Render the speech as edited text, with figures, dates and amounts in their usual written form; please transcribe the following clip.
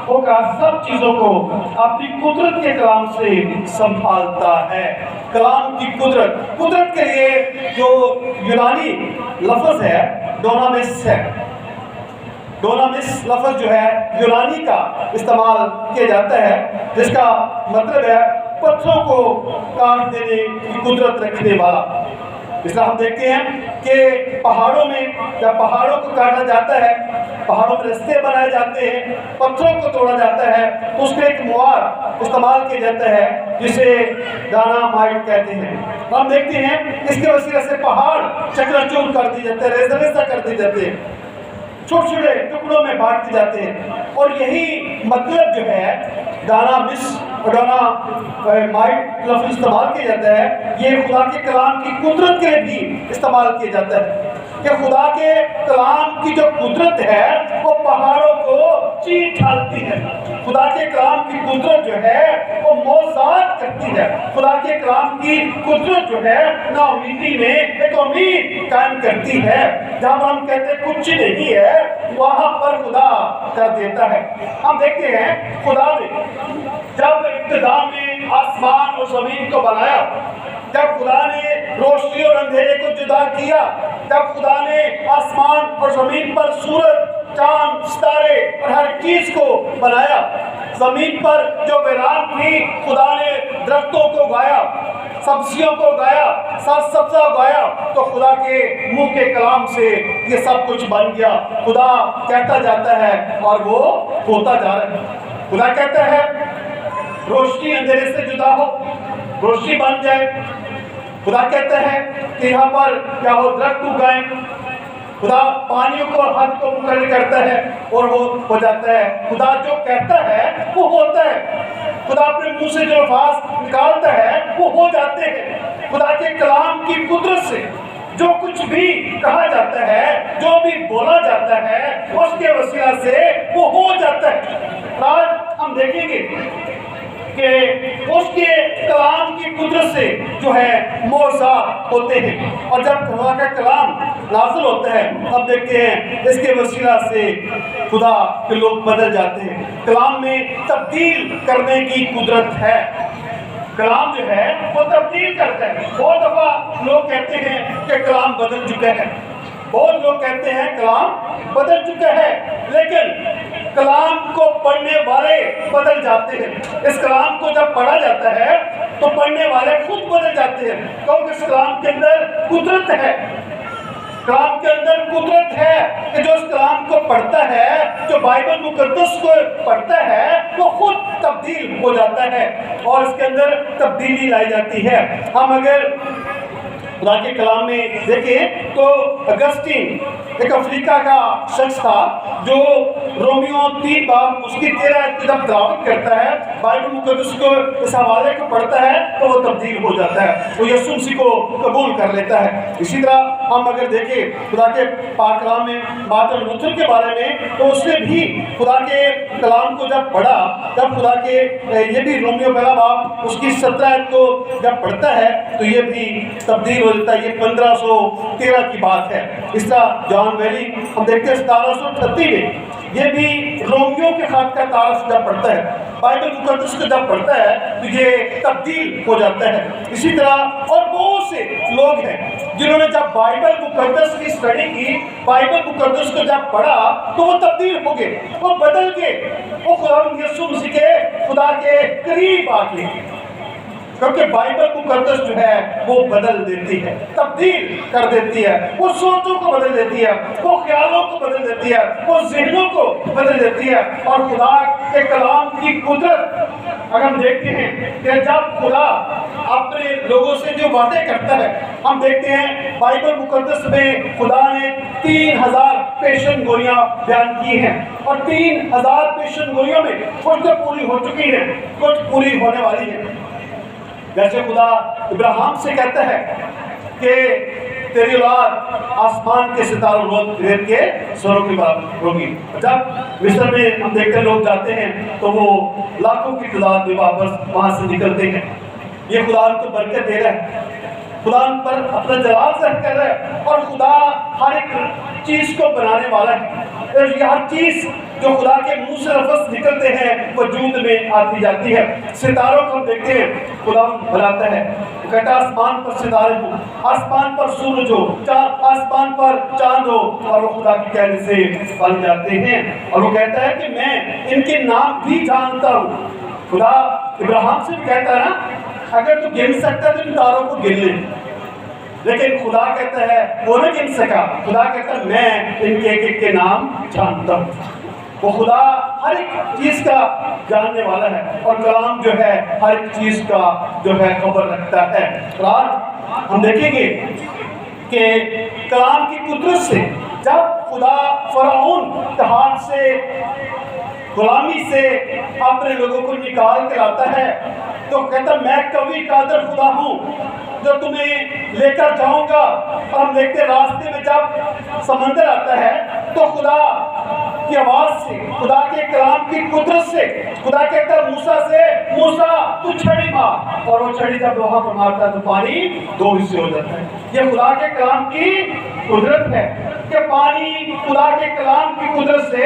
وہ سب چیزوں کو اپنی قدرت کے کلام سے سنبھالتا ہے۔ کلام کی قدرت کے لیے جو یونانی لفظ ہے ڈونامس ہے۔ ڈونامس لفظ جو ہے یونانی کا استعمال کیا جاتا ہے، جس کا مطلب ہے پتھروں کو کاٹ دینے کی قدرت رکھنے والا۔ اس طرح ہم دیکھتے ہیں کہ پہاڑوں میں جب پہاڑوں کو کاٹا جاتا ہے، پہاڑوں میں رستے بنائے جاتے ہیں، پتھروں کو توڑا جاتا ہے، تو اس کا ایک مواد استعمال کیا جاتا ہے جسے ڈائنامائٹ کہتے ہیں۔ ہم دیکھتے ہیں اس کے وسیلے سے پہاڑ چکنا چور کر دی جاتے ہیں، ریزہ ریزہ کر دی جاتے ہیں، چھوٹے چھوٹے ٹکڑوں میں بانٹ دی جاتے ہیں۔ اور یہی مطلب جو ہے ڈائنامائٹ لفظ استعمال کیا جاتا ہے، یہ خدا کے کلام کی قدرت کے لیے بھی استعمال کیا جاتا ہے کہ خدا کے کلام کی جو قدرت ہے وہ پہاڑوں کو چیر ڈالتی ہے۔ خدا کے کلام کی قدرت جو ہے وہ معجزات کرتی ہے۔ خدا کے کلام کی قدرت جو ہے نا امیدی میں ایک امید قائم کرتی ہے۔ جہاں پر ہم کہتے ہیں کچھ نہیں ہے، وہاں پر خدا کر دیتا ہے۔ ہم دیکھتے ہیں خدا نے جب ابتدا میں آسمان اور زمین کو بنایا، جب خدا نے روشنی اور اندھیرے کو جدا کیا، جب خدا نے آسمان اور زمین پر سورج، چاند، ستارے اور ہر چیز کو بنایا، زمین پر جو ویران تھی خدا نے درختوں کو اگایا، سبزیوں کو اگایا، سبزہ اگایا، تو خدا کے منہ کے کلام سے یہ سب کچھ بن گیا۔ خدا کہتا جاتا ہے اور وہ ہوتا جا رہا ہے۔ خدا کہتا ہے روشنی اندھیرے سے جدا ہو، روشنی بن جائے۔ خدا کہتا ہے کہ یہاں پر کیا ہو، درخت اگائیں۔ خدا پانیوں کو حد کو مقرر کرتا ہے اور وہ ہو جاتا ہے۔ خدا جو کہتا ہے وہ ہوتا ہے۔ خدا اپنے منہ سے جو الفاظ نکالتا ہے وہ ہو جاتے ہیں۔ خدا کے کلام کی قدرت سے جو کچھ بھی کہا جاتا ہے، جو بھی بولا جاتا ہے، اس کے وسیلہ سے وہ ہو جاتا ہے۔ آج ہم دیکھیں گے کہ اس کے کلام کی قدرت سے جو ہے معجزات ہوتے ہیں، اور جب خدا کا کلام نازل ہوتا ہے اب دیکھتے ہیں اس کے وسیلہ سے خدا کے لوگ بدل جاتے ہیں۔ کلام میں تبدیل کرنے کی قدرت ہے۔ کلام جو ہے وہ تبدیل کرتا ہے۔ بہت دفعہ لوگ کہتے ہیں کہ کلام بدل چکا ہے، بہت لوگ کہتے ہیں کلام بدل چکا ہے، لیکن کلام کو پڑھنے والے بدل جاتے ہیں۔ اس کلام کو جب پڑھا جاتا ہے تو پڑھنے والے خود بدل جاتے ہیں، کیونکہ اس کلام کے اندر قدرت ہے۔ کلام کے اندر قدرت ہے کہ جو اس کلام کو پڑھتا ہے، جو بائبل مقدس کو پڑھتا ہے، وہ خود تبدیل ہو جاتا ہے اور اس کے اندر تبدیلی لائی جاتی ہے۔ ہم اگر خدا کے کلام میں دیکھیں تو اگسٹین ایک افریقہ کا شخص تھا جو رومیو 3 باب اس کی 13 آیت کی جب تلاوت کرتا ہے، بائبل مقدس کو اس حوالے کو پڑھتا ہے تو وہ تبدیل ہو جاتا ہے، وہ یسوع مسیح کو قبول کر لیتا ہے۔ اسی طرح ہم اگر دیکھیں خدا کے پاک کلام میں مارٹن لوتھر کے بارے میں، تو اس نے بھی خدا کے کلام کو جب پڑھا، جب خدا کے یہ بھی رومیو 1 باب اس کی 17 آیت کو جب پڑھتا ہے تو یہ بھی تبدیل ہو جاتا ہے۔ یہ 1513 کی بات ہے۔ اس طرح جان ویلی ہم دیکھتے ہیں 1738 میں یہ بھی رومیو کے خط کا تعارف جب پڑھتا ہے، بائبل مقدس کو جب پڑھتا ہے تو یہ تبدیل ہو جاتا ہے۔ اسی طرح اور بہت سے لوگ ہیں جنہوں نے جب بائبل مقدس کی اسٹڈی کی، بائبل مقدس کو جب پڑھا تو وہ تبدیل ہو گئے، وہ بدل گئے، وہ خدا یسوع مسیح کے خدا کے قریب آ گئے، کیونکہ بائبل مقدس جو ہے وہ بدل دیتی ہے، تبدیل کر دیتی ہے، وہ سوچوں کو بدل دیتی ہے، وہ خیالوں کو بدل دیتی ہے، وہ ذہنوں کو بدل دیتی ہے۔ اور خدا کے کلام کی قدرت اگر ہم دیکھتے ہیں کہ جب خدا اپنے لوگوں سے جو وعدے کرتا ہے، ہم دیکھتے ہیں بائبل مقدس میں خدا نے 3000 پیشن گوئیاں بیان کی ہیں، اور 3000 پیشن گوئیوں میں کچھ تو پوری ہو چکی ہیں، کچھ پوری ہونے والی ہیں۔ جیسے خدا ابراہیم سے کہتا ہے کہ تیری اولاد آسمان کے ستاروں ریت کے سروں کی بات ہوگی۔ جب مصر میں ہم دیکھتے ہیں لوگ جاتے ہیں تو وہ لاکھوں کی تعداد میں واپس وہاں سے نکلتے ہیں۔ یہ خدا ان کو برکت دے رہا ہے، خدا ان پر اپنا جلال ظاہر کر رہا ہے، اور خدا ہر ایک چیز کو بنانے والا ہے۔ اور یہ ہر چیز جو خدا کے منہ سے لفظ نکلتے کہتے ہیں وجود میں آتی جاتی ہے۔ ستاروں کو ہم دیکھتے ہیں، خدا بلاتا ہے، وہ کہتا ہے آسمان پر ستارے ہو، آسمان پر سورج ہو، آسمان پر چاند ہو، اور وہ خدا کے کہنے سے بن جاتے ہیں۔ اور وہ کہتا ہے کہ میں ان کے نام بھی جانتا ہوں۔ خدا ابراہیم سے بھی کہتا ہے نا، اگر تو گن سکتا تو ان تاروں کو گن لے، لیکن خدا کہتا ہے وہ نہ گن سکا، خدا کہتا ہے میں ان کے ایک ایک کے نام جانتا ہوں۔ وہ خدا ہر ایک چیز کا جاننے والا ہے، اور کلام جو ہے ہر ایک چیز کا جو ہے خبر رکھتا ہے۔ اور آج ہم دیکھیں گے کہ کلام کی قدرت سے جب خدا فرعون کے ہاتھ سے، غلامی سے اپنے لوگوں کو نکال کے لاتا ہے، تو کہتا میں قوی قادر خدا ہوں جو تمہیں لے کر جاؤں گا۔ اور ہم دیکھتے راستے میں جب سمندر آتا ہے تو خدا کی آواز سے، خدا کے کلام کی قدرت سے خدا کہتا ہے موسیٰ سے، موسیٰ تو چھڑی مار، اور وہ چھڑی جب وہاں پر مارتا ہے تو پانی دو حصے ہو جاتا ہے۔ یہ خدا کے کلام کی قدرت ہے کہ پانی خدا کے کلام کی قدرت سے